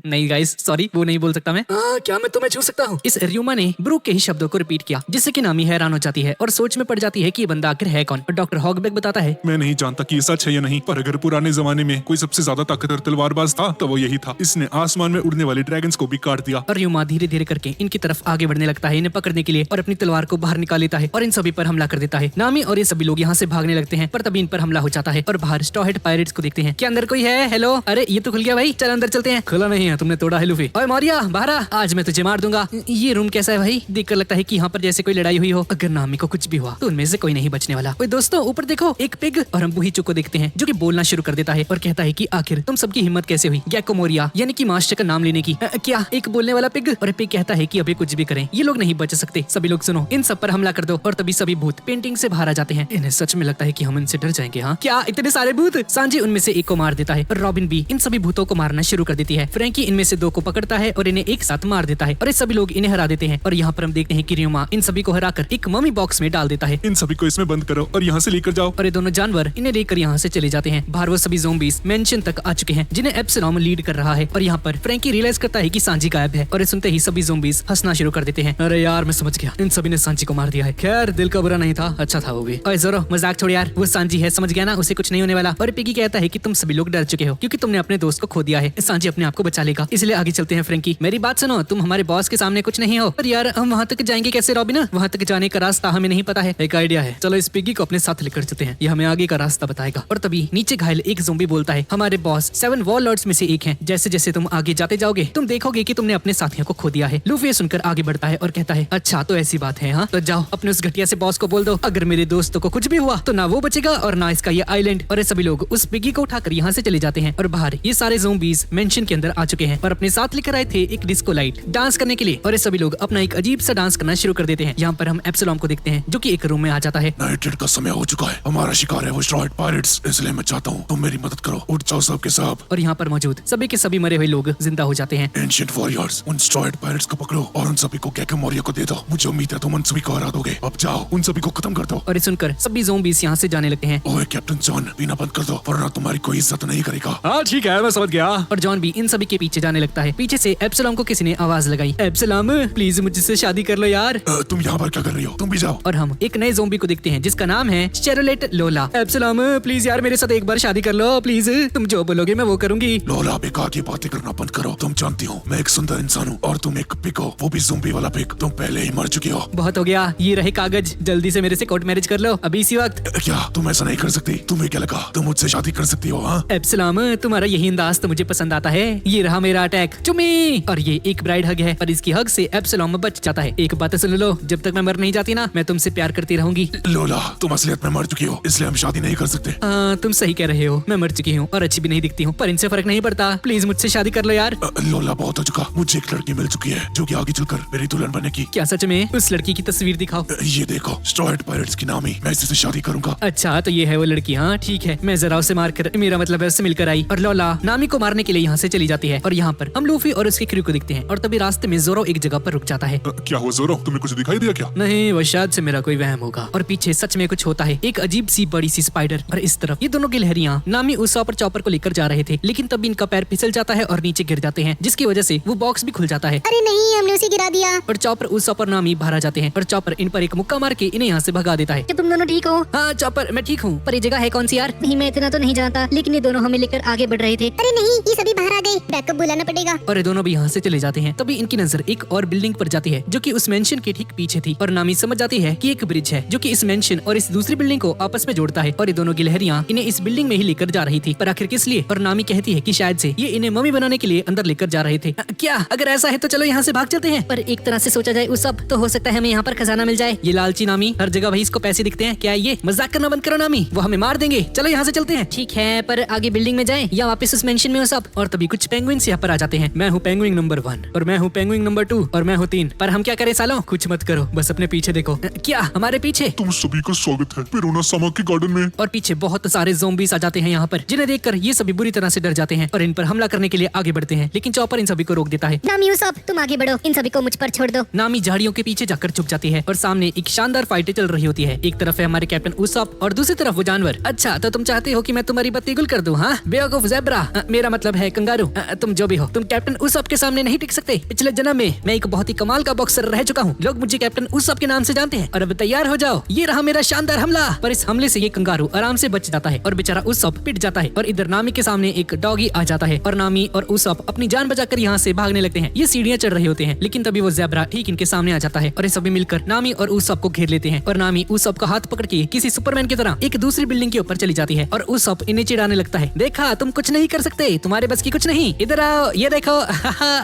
नहीं गाइस, सॉरी, वो नहीं बोल सकता मैं। क्या मैं तुम्हें छू सकता हूँ? इस र्यूमा ने ब्रूक के ही शब्दों को रिपीट किया, जिससे कि नामी हैरान हो जाती है और सोच में पड़ जाती है कि ये बंदा आखिर है कौन। और डॉक्टर हॉगबैक बताता है, मैं नहीं जानता कि ये सच है या नहीं, पर अगर पुराने जमाने में कोई सबसे ज्यादा ताकतवर तलवारबाज था तो वो यही था। इसने आसमान में उड़ने वाले ड्रैगन्स को भी काट दिया। और र्यूमा धीरे धीरे करके इनकी तरफ आगे बढ़ने लगता है इन्हें पकड़ने के लिए, और अपनी तलवार को बाहर निकाल लेता है और इन सभी पर हमला कर देता है। नामी और ये सभी लोग यहाँ से भागने लगते हैं, पर तभी इन पर हमला हो जाता है और बाहर स्टॉहेट पायरेट्स को देखते हैं। क्या अंदर कोई है? हेलो, अरे ये तो खुल गया भाई, चल अंदर चलते हैं। खुला नहीं है, तुमने तोड़ा है लूफी। ओए मौर्या, बाहर आ, आज मैं तुझे मार दूंगा। ये रूम कैसा है भाई? देखकर लगता है कि यहाँ पर जैसे कोई लड़ाई हुई हो। अगर नामी को कुछ भी हुआ तो उनमें से कोई नहीं बचने वाला। ओए दोस्तों, ऊपर देखो, एक पिग। और हम बूहीचू को देखते हैं जो कि बोलना शुरू कर देता है और और कहता है कि आखिर तुम सबकी हिम्मत कैसे हुई गैको मोरिया यानी कि मास्टर का नाम लेने की। क्या एक बोलने वाला पिग? और पिग कहता है कि अभी कुछ भी करें ये लोग नहीं बच सकते। सभी लोग सुनो, इन सब पर हमला कर दो। और तभी सभी भूत पेंटिंग से बाहर आ जाते हैं। इन्हें सच में लगता है कि हम इनसे डर जाएंगे। हाँ क्या इतने सारे भूत? सांजी उनमें से एक को मार देता है और रॉबिन भी इन सभी भूतों को मारना शुरू कर देती है। फ्रैंकी इनमें से दो को पकड़ता है और इन्हें एक साथ मार देता है और ये सभी लोग इन्हें हरा देते हैं। और यहाँ पर हम देखते हैं कि रियोमा इन सभी को हराकर एक मम्मी बॉक्स में डाल देता है। इन सभी को इसमें बंद करो और यहाँ से लेकर जाओ। और ये दोनों जानवर इन्हें लेकर यहाँ से चले जाते हैं। बाहर वो सभी ज़ोंबीज मेंशन तक आ चुके हैं जिन्हें एप्सिलॉन लीड कर रहा है। और यहाँ पर फ्रैंकी रियलाइज करता है कि सांजी गायब है और ये सुनते ही सभी ज़ोंबीज हंसना शुरू कर देते हैं। अरे यार मैं समझ गया, इन सभी ने सांजी को मार दिया है। खैर दिल का बुरा नहीं था, अच्छा था वो भी। ओए ज़ोरो मजाक छोड़ यार, वो सांजी है समझ गया ना, उसे कुछ नहीं होने वाला। और पिगी कहता है कि तुम सभी लोग डर चुके हो क्योंकि तुमने अपने दोस्त को खो दिया है। सांजी अपने आप को बचा लेगा, इसलिए आगे चलते हैं। फ्रैंकी मेरी बात सुनो, तुम हमारे बॉस के सामने कुछ नहीं हो। पर यार हम वहाँ तक जाएंगे कैसे रॉबिन? वहाँ तक जाने का रास्ता हमें नहीं पता है। एक आइडिया है, चलो इस पिगी को अपने साथ लेकर चलते हैं, ये हमें आगे का रास्ता बताएगा। और तभी नीचे घायल एक ज़ोंबी बोलता है हमारे बॉस 7 वॉर लॉर्ड्स में से एक हैं। जैसे जैसे तुम आगे जाते जाओगे तुम देखोगे कि तुमने अपने साथियों को खो दिया है। लूफी सुनकर आगे बढ़ता है और कहता है अच्छा तो ऐसी बात है। हाँ तो जाओ अपने उस घटिया से बॉस को बोल दो अगर मेरे दोस्तों को कुछ भी हुआ तो ना वो बचेगा और ना इसका ये आइलैंड। और ये सभी लोग उस पिगी को उठाकर यहाँ से चले जाते हैं। और बाहर ये सारे ज़ोंबीज मेंशन के अंदर आ चुके हैं और अपने साथ लेकर आए थे एक डिस्को लाइट डांस करने के लिए। और ये सभी लोग अपना एक अजीब सा डांस करना शुरू कर देते हैं। यहाँ पर हम एप्सिलॉन को देखते हैं जो कि एक रूम में आ जाता है। नाइट रेड का समय हो चुका है, हमारा शिकार है वो स्ट्रॉयड पायरेट्स, इसलिए मैं चाहता हूँ तुम मेरी मदद करो। उठ जाओ सब के सब। और यहाँ पर मौजूद सभी के सभी मरे हुए लोग जिंदा हो जाते हैं। एंशिएंट वॉरियर्स उन स्ट्रॉयड पायरेट्स को पकड़ो और उन सभी को गैको मोरिया को दे दो। मुझे उम्मीद है तुम उन सभी को हरा दोगे। अब जाओ उन सभी को खत्म कर दो। और ये सुनकर सभी ज़ोंबीज यहाँ से जाने लगते हैं। ओए कैप्टन जॉन पीना बंद कर दो वरना तुम्हारी कोई इज्जत नहीं करेगा। हाँ ठीक है मैं समझ गया। और जॉन भी इन सभी के पीछे जाने लगता है। पीछे से एप्सिलॉन को किसी ने आवाज लगाई, एप्सिलॉन प्लीज मुझसे शादी कर लो यार। तुम यहाँ पर क्या कर रही हो? तुम भी जाओ। और हम एक नए ज़ोंबी को देखते हैं जिसका नाम है शेरोलेट लोला। एप्सिलॉन प्लीज यार मेरे साथ एक बार शादी कर लो प्लीज, तुम जो बोलोगे मैं वो करूंगी। लोला बेकार की बातें करना बंद करो। तुम जानती हो मैं एक सुंदर इंसान हूँ और तुम एक पिग हो, वो भी ज़ोंबी वाला पिग। तुम पहले ही मर चुकी हो। बहुत हो गया, ये रहे कागज, जल्दी से मेरे से कोर्ट मैरिज कर लो अभी इसी वक्त। क्या तुम ऐसा नहीं कर सकती? तुम्हें क्या लगा तुम मुझसे शादी कर सकती हो? हाँ एप्सिलॉन तुम्हारा यही अंदाज तो मुझे पसंद आता है। ये रहा मेरा अटैक चुम्मी। और ये एक ब्राइड हग है और इसकी हग से एप्सिलॉन बच जाता है। एक बात सुन लो, जब तक मैं मर नहीं जाती ना मैं तुमसे प्यार करती रहूंगी। लोला तुम असलियत में मर चुकी हो इसलिए हम शादी नहीं कर सकते। तुम सही कह रहे हो, मैं मर चुकी हूँ और अच्छी भी नहीं दिखती हूँ, पर इनसे फर्क नहीं पड़ता। प्लीज मुझसे शादी कर लो यार। लोला बहुत हो चुका, मुझे एक लड़की मिल चुकी है जो कि आगे चलकर मेरी दुल्हन बनेगी। क्या सच में? उस लड़की की तस्वीर दिखाओ। ये देखो स्ट्रॉयड पायरेट्स की नामी, मैं इसी से शादी करूंगा। अच्छा तो ये है वो लड़की। हाँ ठीक है, मैं जरा उसे मार कर, मेरा मतलब है उससे मिलकर आई। और लोला नामी को मारने के लिए यहाँ से चली जाती है। और यहाँ पर हम लूफी और उसके क्रू को देखते हैं। और तभी रास्ते में जोरो एक जगह पर रुक जाता है। क्या हुआ जोरो, तुम्हें कुछ दिखाई दिया क्या? नहीं, वो शायद से मेरा कोई वहम होगा। और पीछे सच में कुछ होता है, एक अजीब सी बड़ी सी स्पाइडर। और इस तरफ ये दोनों गिलहरियां नामी उसाप और चॉपर को लेकर जा रहे थे, लेकिन तभी इनका पैर फिसल जाता है और नीचे गिर जाते हैं, जिसकी वजह से वो बॉक्स भी खुल जाता है। अरे नहीं, हमने उसे गिरा दिया। और चॉपर उसाप और नामी बाहर आ जाते हैं और चॉपर इन पर एक मुक्का मार के इन्हें यहाँ से भगा देता है। क्या तुम दोनों ठीक हो? हाँ चॉपर मैं ठीक हूँ, पर ये जगह है कौन सी यार? नहीं मैं इतना तो नहीं जानता, लेकिन ये दोनों हमें लेकर आगे बढ़ रहे थे। अरे नहीं, ये सभी बाहर आ गए, बैकअप बुलाना पड़ेगा। और ये दोनों भी यहाँ से चले जाते हैं। तभी इनकी नजर एक और बिल्डिंग पर जाती है जो कि उस मेंशन के ठीक पीछे थी। और नामी समझ जाती है कि एक ब्रिज है जो कि इस मेंशन और इस दूसरी बिल्डिंग को आपस में जोड़ता है। और ये दोनों गिलहरियां इन्हें इस बिल्डिंग में ही लेकर जा रही थी, पर आखिर किस लिए? और नामी कहती है कि शायद से ये इन्हें मम्मी बनाने के लिए अंदर लेकर जा रहे थे। क्या अगर ऐसा है तो चलो यहाँ से भाग चलते हैं। पर एक तरह से सोचा जाए उस सब तो हो सकता है हमें यहाँ पर खजाना मिल जाए। ये लालची नामी हर जगह वही इसको पैसे दिखते हैं। क्या ये मजाक करना बंद करो नामी, वो हमें मार देंगे। चलो यहाँ से चलते हैं। ठीक है, पर आगे बिल्डिंग में जाए या वापस उस मेंशन में हो सब? और तभी कुछ पेंगुइन्स यहाँ पर आ जाते हैं। मैं हूँ पेंगुइन नंबर 1 और मैं हूँ पेंगुइन नंबर 2 और मैं हूँ 3। पर हम क्या करें सालों? कुछ मत करो, बस अपने पीछे देखो। क्या हमारे पीछे? तुम सभी का स्वागत है पिरोना सामा के गार्डन में। और पीछे बहुत सारे ज़ोंबीज आ जाते हैं यहाँ पर, जिन्हें देखकर ये सभी बुरी तरह से डर जाते हैं और इन पर हमला करने के लिए आगे बढ़ते हैं, लेकिन चॉपर इन सभी को रोक देता है। नामी उसाप, तुम आगे बढ़ो, इन सभी को मुझ पर छोड़ दो। नामी झाड़ियों के पीछे जाकर छुप जाती है और सामने एक शानदार फाइट चल रही होती है। एक तरफ है हमारे कैप्टन उसाप और दूसरी तरफ वो जानवर। अच्छा तो तुम चाहते हो कि मैं तुम्हारी बत्ती गुल कर दूं? हाँ बेवकूफ ज़ेब्रा, मेरा मतलब है कंगारू। तुम जो भी हो, तुम कैप्टन उसाप के सामने नहीं टिक सकते। पिछले जन्म में मैं एक बहुत ही कमाल का बॉक्सर रह चुका हूँ, लोग मुझे कैप्टन उसाप के नाम से जानते हैं। और अब तैयार हो जाओ, ये रहा मेरा शानदार हमला। पर इस हमले से ये कंगारू आराम से बच जाता है और बेचारा उसाप पिट जाता है। और इधर नामी के सामने एक डॉगी आ जाता है और नामी और उसाप अपनी जान बचाकर यहाँ से भागने लगते हैं। ये सीढ़ियाँ चढ़ रहे होते हैं, लेकिन तभी वो ज़ेब्रा ठीक इनके सामने आ जाता है और ये सभी मिलकर नामी और उसाप को घेर लेते हैं। और नामी उसाप का हाथ पकड़ के किसी सुपरमैन की तरह एक दूसरी बिल्डिंग के ऊपर चली जाती है और उसाप इन्हें चिढ़ाने लगता है। देखा, तुम कुछ नहीं कर सकते, तुम्हारे बस की कुछ नहीं, इधर आओ, ये देखो।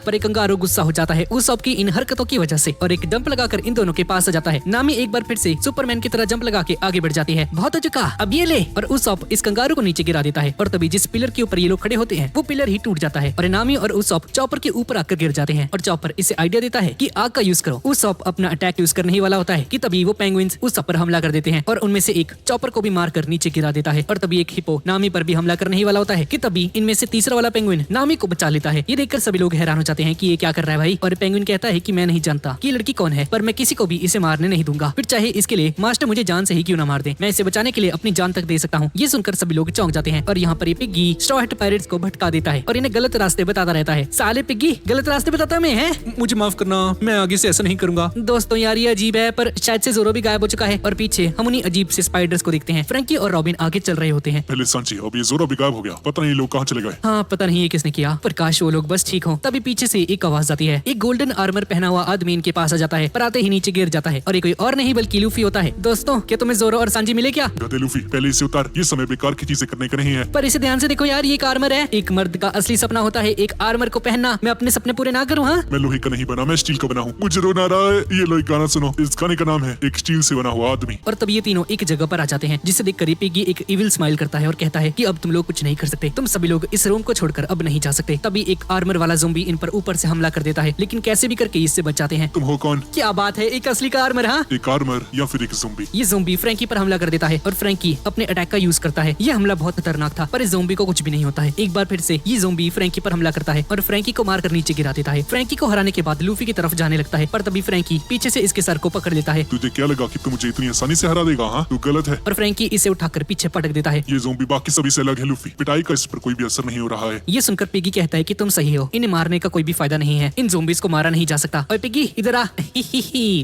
पर एक कंगारू गुस्सा हो जाता है उसाप की इन हरकतों की वजह से और एक जंप लगाकर इन दोनों के पास आ जाता है। नामी एक बार फिर से सुपरमैन की तरह जंप लगा के आगे बढ़ जाती है। बहुत हो चुका, अब ये ले। और उसाप इस कंगारू को नीचे गिरा देता है। देता है और तभी जिस पिलर के ऊपर ये लोग खड़े होते हैं वो पिलर ही टूट जाता है और नामी और उसॉप चॉपर के ऊपर आकर गिर जाते हैं और चॉपर इसे आइडिया देता है कि आग का यूज करो। उसॉप अपना अटैक यूज करने ही वाला होता है कि तभी वो पेंगुइन्स उसॉप पर हमला कर देते हैं और उनमें से एक चॉपर को भी मारकर नीचे गिरा देता है और तभी एक हिप्पो नामी पर भी हमला करने ही वाला होता है कि तभी इनमें से तीसरा वाला पेंगुइन नामी को बचा लेता है। ये देखकर सभी लोग हैरान हो जाते हैं कि ये क्या कर रहा है भाई, और पेंगुइन कहता है कि मैं नहीं जानता कि लड़की कौन है, पर मैं किसी को भी इसे मारने नहीं दूंगा, फिर चाहे इसके लिए मास्टर मुझे जान से ही क्यों ना मार दे, मैं इसे बचाने के लिए अपनी जान तक दे सकता हूँ। ये सुनकर सभी लोग चौंक जाते हैं और यहाँ पर ये पिग्गी स्ट्रॉ हैट पायरेट्स को भटका देता है और इन्हें गलत रास्ते बताता रहता है। साले पिग्गी गलत रास्ते बताता मैं है, मुझे माफ करना, मैं आगे से ऐसा नहीं करूंगा। दोस्तों यार ये अजीब है, पर शायद से जोरो भी गायब हो चुका है और पीछे हम उन्हीं अजीब से स्पाइडर्स को देखते हैं। फ्रैंकी और रॉबिन आगे चल रहे होते हैं। पहले सांची, अब ये जोरो भी गायब हो गया, पता नहीं लोग कहाँ चले गए। हाँ पता नहीं ये किसने किया, पर काश वो लोग बस ठीक हो। तभी पीछे से एक आवाज आती है। एक गोल्डन आर्मर पहना हुआ आदमी इनके पास आ जाता है, पर आते ही नीचे गिर जाता है और ये कोई और नहीं बल्कि लूफी होता है। दोस्तों क्या तुम्हें जोरो और सांजी मिले क्या? गधे लूफी, पहले इसे उतार, ये समय बेकार की चीजें करने का नहीं है। पर इसे ध्यान से देखो यार, ये एक आर्मर है। एक मर्द का असली सपना होता है एक आर्मर को पहनना। मैं अपने सपने पूरे ना करूँ? हाँ मैं लोहे का नहीं बना, मैं स्टील का बना हूँ। मुझे रोना आ रहा है। ये लो एक गाना सुनो, इस गाने का नाम है एक स्टील से बना हुआ आदमी। और तब ये तीनों एक जगह पर आ जाते हैं, जिसे देखकर ये पिग्गी एक इविल स्माइल करता है और कहता है कि अब तुम लोग कुछ नहीं कर सकते, तुम सभी लोग इस रूम को छोड़कर अब नहीं जा सकते। तभी एक आर्मर वाला ज़ोंबी इन पर ऊपर से हमला कर देता है, लेकिन कैसे भी करके इससे बच जाते हैं। तुम हो कौन? क्या बात है, एक असली का आर्मर। हाँ एक आर्मर या फिर एक ज़ोंबी? ये ज़ोंबी फ्रैंकी पर हमला कर देता है और फ्रैंकी अपने अटैक का यूज करता है। ये हमला बहुत खतरनाक था, पर इस ज़ोंबी को कुछ भी नहीं होता है। एक बार फिर से ये ज़ोंबी फ्रैंकी पर हमला करता है और फ्रैंकी को मारकर नीचे गिरा देता है। फ्रैंकी को हराने के बाद लूफी की तरफ जाने लगता है, पर तभी फ्रैंकी पीछे से इसके सर को पकड़ लेता है तुझे क्या लगा कि तू मुझे इतनी आसानी से हरा देगा? हाँ तू गलत है। और फ्रैंकी इसे उठाकर पीछे पटक देता है। ये ज़ोंबी बाकी सभी से अलग है लूफी, पिटाई का इस पर कोई भी असर नहीं हो रहा है। ये सुनकर पिग्गी कहता है कि तुम सही हो, इन्हें मारने का कोई भी फायदा नहीं है, इन ज़ोंबीज को मारा नहीं जा सकता। और पिग्गी इधर आ,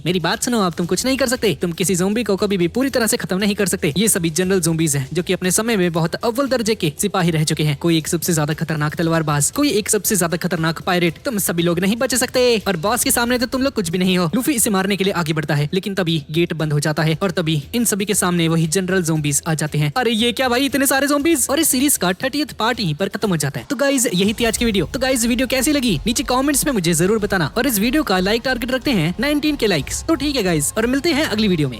मेरी बात सुनो, अब तुम कुछ नहीं कर सकते, तुम किसी ज़ोंबी को कभी भी पूरी तरह से खत्म नहीं कर सकते। ये सभी जनरल ज़ोंबीज हैं जो कि अपने समय में बहुत अव्वल दर्जे के सिपाही रह चुके हैं। कोई एक सबसे ज्यादा खतरनाक तलवारबाज, कोई एक सबसे ज्यादा खतरनाक पायरेट, तुम सभी लोग नहीं बच सकते और बॉस के सामने तो तुम लोग कुछ भी नहीं हो। लूफी इसे मारने के लिए आगे बढ़ता है, लेकिन तभी गेट बंद हो जाता है और तभी इन सभी के सामने वही जनरल ज़ोंबीज आ जाते हैं। अरे ये क्या भाई, इतने सारे ज़ोंबीज! और इस सीरीज का 30th पार्ट यहीं पर खत्म हो जाता है। तो गाइज यही थी आज की वीडियो। तो गाइज वीडियो कैसी लगी नीचे कमेंट्स में मुझे जरूर बताना और इस वीडियो का लाइक टारगेट रखते हैं 19 के लाइक्स। तो ठीक है गाइज, और मिलते हैं अगली वीडियो में।